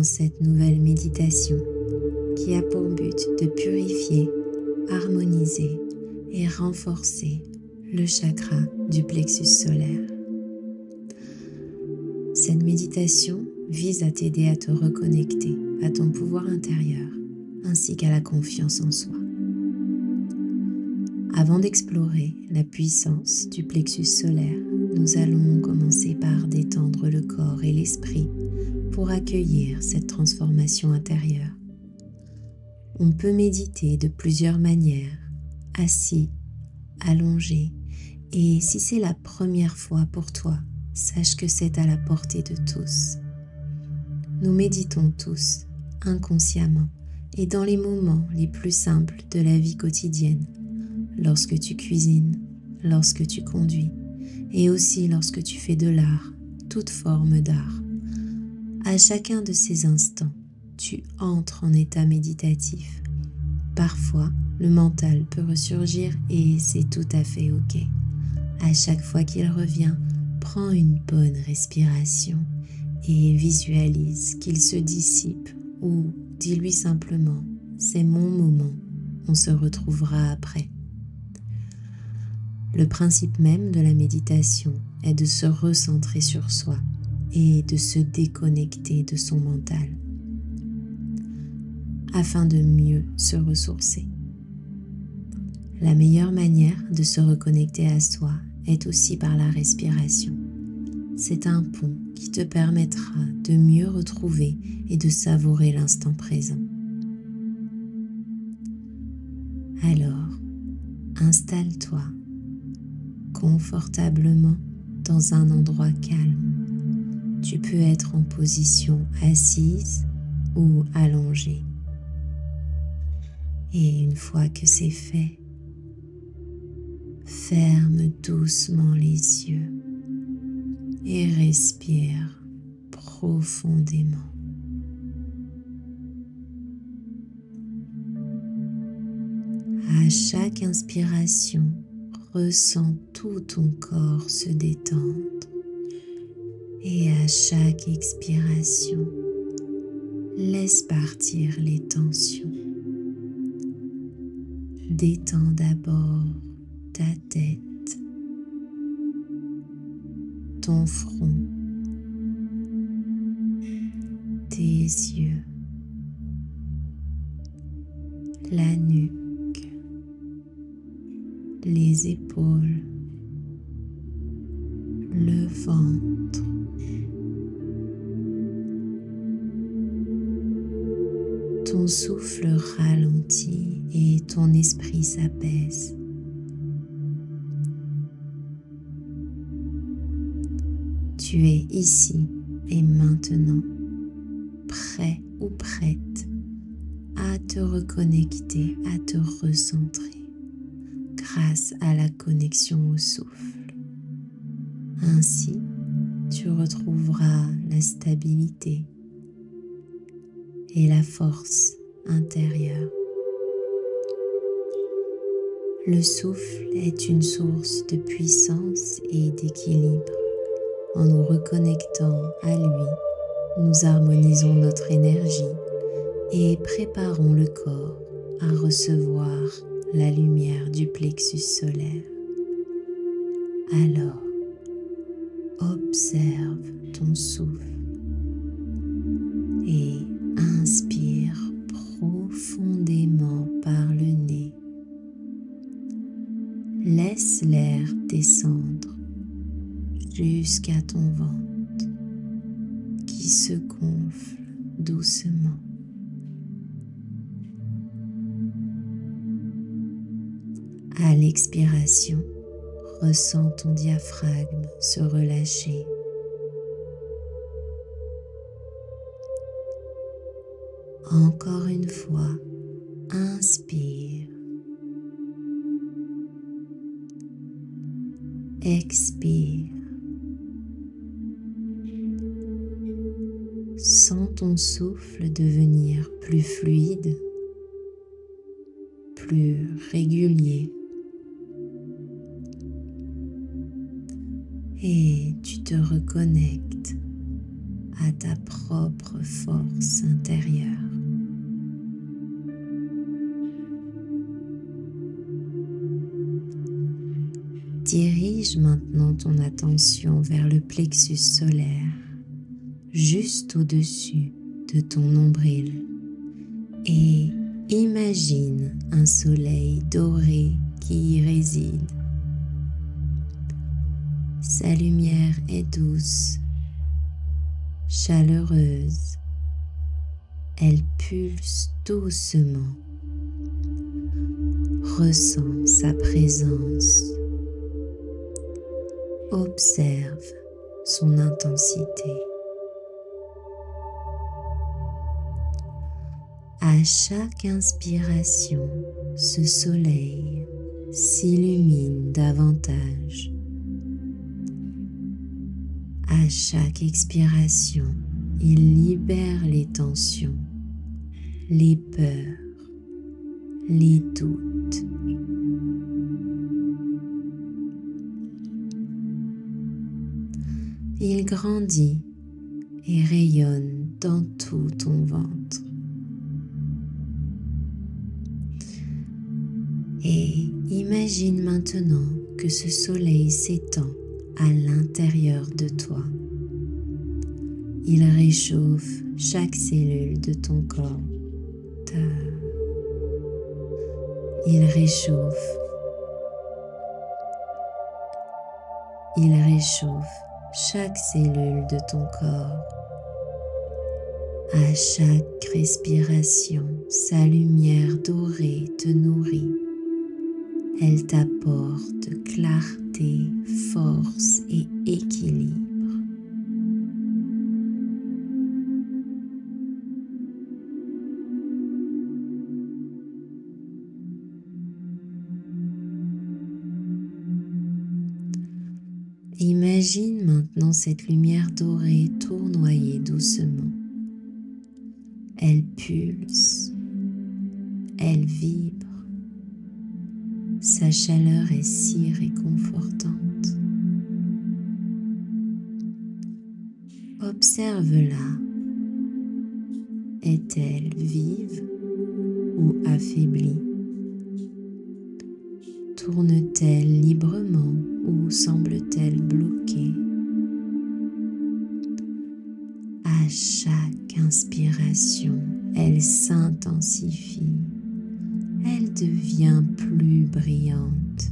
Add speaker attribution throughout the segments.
Speaker 1: dans cette nouvelle méditation qui a pour but de purifier, harmoniser et renforcer le chakra du plexus solaire. Cette méditation vise à t'aider à te reconnecter à ton pouvoir intérieur ainsi qu'à la confiance en soi. Avant d'explorer la puissance du plexus solaire, nous allons commencer par détendre le corps et l'esprit pour accueillir cette transformation intérieure. On peut méditer de plusieurs manières, assis, allongé, et si c'est la première fois pour toi, sache que c'est à la portée de tous. Nous méditons tous, inconsciemment, et dans les moments les plus simples de la vie quotidienne, lorsque tu cuisines, lorsque tu conduis, et aussi lorsque tu fais de l'art, toute forme d'art. À chacun de ces instants, tu entres en état méditatif. Parfois, le mental peut ressurgir et c'est tout à fait ok. À chaque fois qu'il revient, prends une bonne respiration et visualise qu'il se dissipe ou dis-lui simplement « c'est mon moment, on se retrouvera après ». Le principe même de la méditation est de se recentrer sur soi et de se déconnecter de son mental afin de mieux se ressourcer. La meilleure manière de se reconnecter à soi est aussi par la respiration. C'est un pont qui te permettra de mieux retrouver et de savourer l'instant présent. Alors, installe-toi confortablement dans un endroit calme. Tu peux être en position assise ou allongée. Et une fois que c'est fait, ferme doucement les yeux et respire profondément. À chaque inspiration, ressens tout ton corps se détendre et à chaque expiration, laisse partir les tensions. Détends d'abord ta tête, ton front, tes yeux, la nuque, les épaules, le ventre, ton souffle ralentit et ton esprit s'apaise. Tu es ici et maintenant, prêt ou prête à te reconnecter, à te recentrer grâce à la connexion au souffle. Ainsi, tu retrouveras la stabilité et la force intérieure. Le souffle est une source de puissance et d'équilibre. En nous reconnectant à lui, nous harmonisons notre énergie et préparons le corps à recevoir la lumière du plexus solaire. Alors, observe ton souffle et inspire profondément par le nez. Laisse l'air descendre jusqu'à ton ventre qui se gonfle doucement. À l'expiration, ressens ton diaphragme se relâcher. Encore une fois, inspire. Expire. Sens ton souffle devenir plus fluide, plus régulier. Et tu te reconnectes à ta propre force intérieure. Dirige maintenant ton attention vers le plexus solaire, juste au-dessus de ton nombril, et imagine un soleil doré qui y réside. Sa lumière est douce, chaleureuse, elle pulse doucement. Ressens sa présence. Observe son intensité. À chaque inspiration, ce soleil s'illumine davantage. À chaque expiration, il libère les tensions, les peurs, les doutes. Il grandit et rayonne dans tout ton ventre. Et imagine maintenant que ce soleil s'étend à l'intérieur de toi. Il réchauffe chaque cellule de ton corps. Il réchauffe chaque cellule de ton corps. À chaque respiration, sa lumière dorée te nourrit. Elle t'apporte clarté, force et équilibre. Imagine maintenant cette lumière dorée tournoyer doucement. Elle pulse, elle vibre. Sa chaleur est si réconfortante. Observe-la. Est-elle vive ou affaiblie? Tourne-t-elle librement ou semble-t-elle bloquée? À chaque inspiration, elle s'intensifie. Elle devient plus brillante.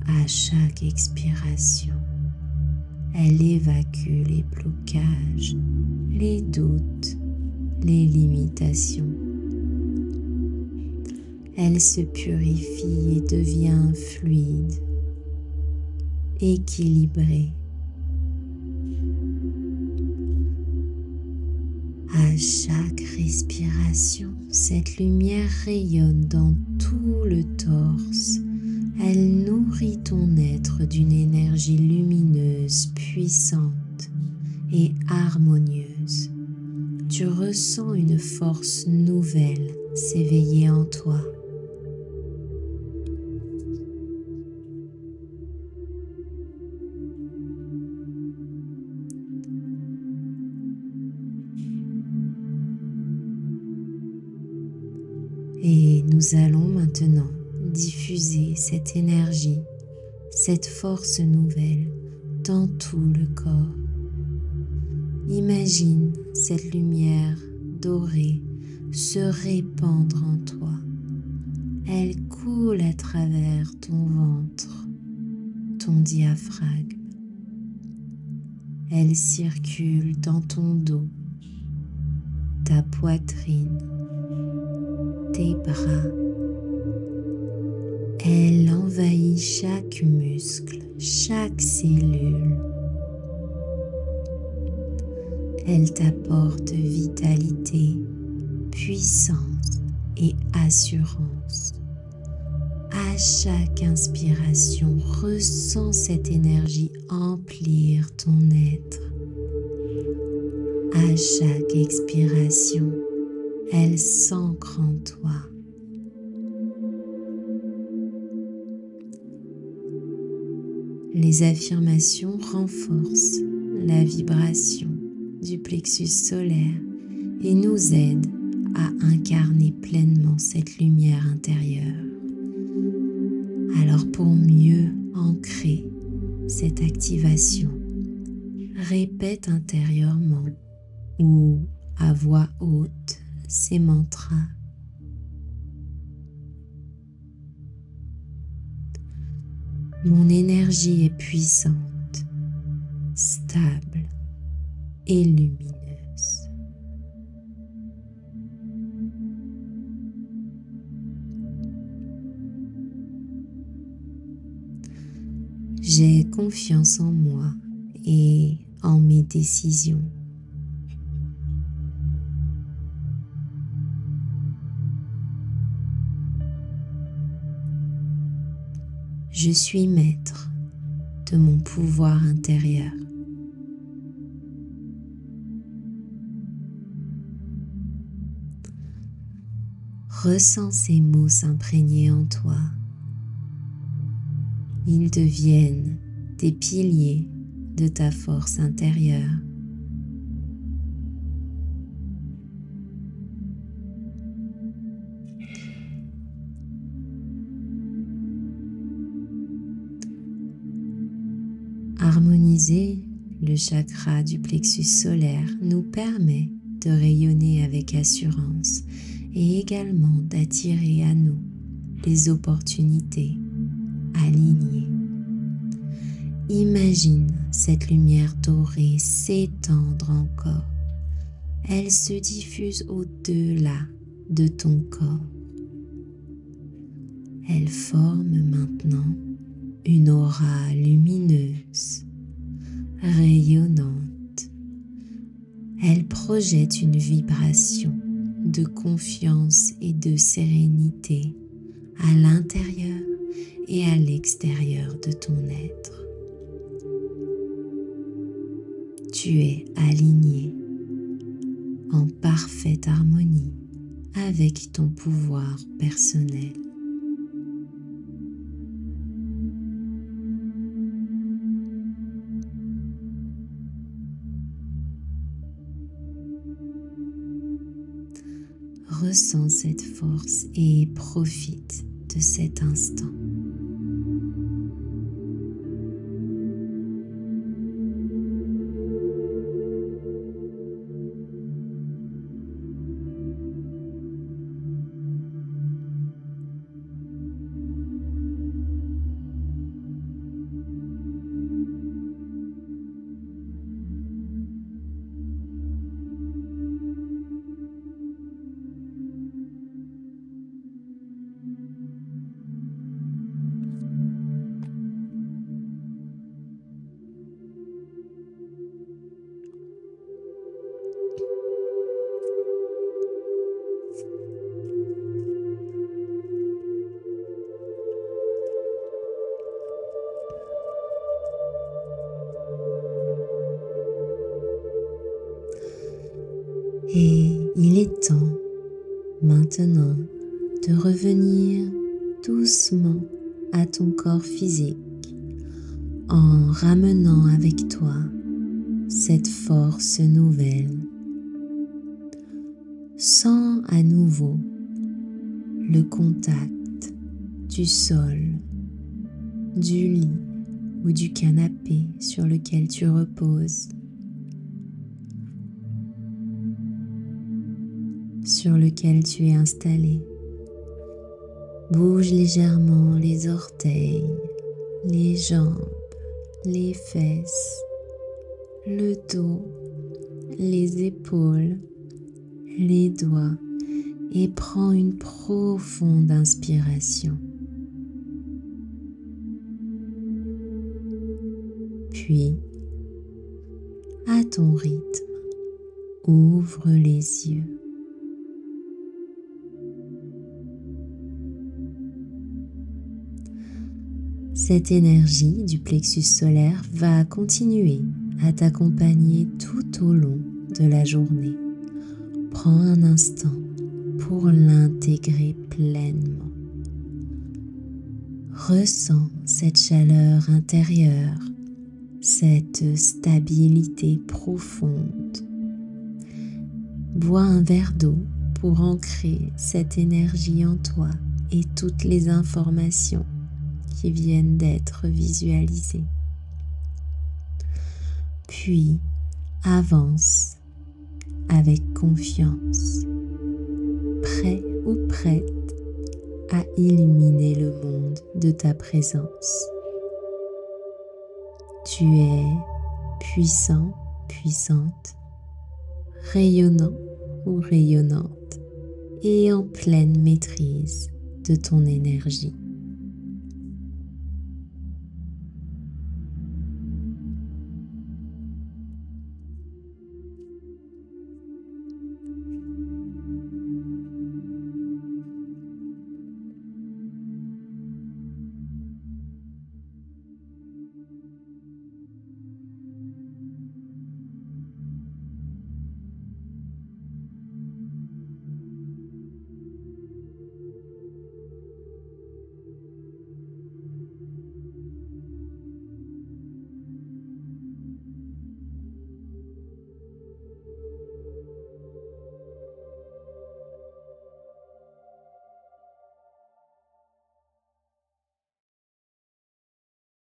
Speaker 1: À chaque expiration, elle évacue les blocages, les doutes, les limitations. Elle se purifie et devient fluide, équilibrée. À chaque respiration, cette lumière rayonne dans tout le torse. Elle nourrit ton être d'une énergie lumineuse, puissante et harmonieuse. Tu ressens une force nouvelle s'éveiller en toi. Et nous allons maintenant diffuser cette énergie, cette force nouvelle dans tout le corps. Imagine cette lumière dorée se répandre en toi. Elle coule à travers ton ventre, ton diaphragme. Elle circule dans ton dos, ta poitrine, tes bras. Elle envahit chaque muscle, chaque cellule. Elle t'apporte vitalité, puissance et assurance. À chaque inspiration, ressens cette énergie emplir ton être. À chaque expiration, elle s'ancre en toi. Les affirmations renforcent la vibration du plexus solaire et nous aide à incarner pleinement cette lumière intérieure. Alors pour mieux ancrer cette activation, répète intérieurement ou à voix haute ces mantras. Mon énergie est puissante, stable et lumineuse. J'ai confiance en moi et en mes décisions. Je suis maître de mon pouvoir intérieur. Ressens ces mots s'imprégner en toi. Ils deviennent des piliers de ta force intérieure. Harmoniser le chakra du plexus solaire nous permet de rayonner avec assurance et également d'attirer à nous des opportunités alignées. Imagine cette lumière dorée s'étendre encore. Elle se diffuse au-delà de ton corps. Elle forme maintenant une aura lumineuse, rayonnante. Elle projette une vibration de confiance et de sérénité à l'intérieur et à l'extérieur de ton être. Tu es aligné en parfaite harmonie avec ton pouvoir personnel. Ressens cette force et profite de cet instant. Et il est temps maintenant de revenir doucement à ton corps physique en ramenant avec toi cette force nouvelle. Sens à nouveau le contact du sol, du lit ou du canapé sur lequel tu reposes, sur lequel tu es installé. Bouge légèrement les orteils, les jambes, les fesses, le dos, les épaules, les doigts et prends une profonde inspiration. Puis, à ton rythme, ouvre les yeux. Cette énergie du plexus solaire va continuer à t'accompagner tout au long de la journée. Prends un instant pour l'intégrer pleinement. Ressens cette chaleur intérieure, cette stabilité profonde Bois un verre d'eau pour ancrer cette énergie en toi et toutes les informations qui viennent d'être visualisées. Puis avance avec confiance, prêt ou prête à illuminer le monde de ta présence. Tu es puissant, puissante, rayonnant ou rayonnante et en pleine maîtrise de ton énergie.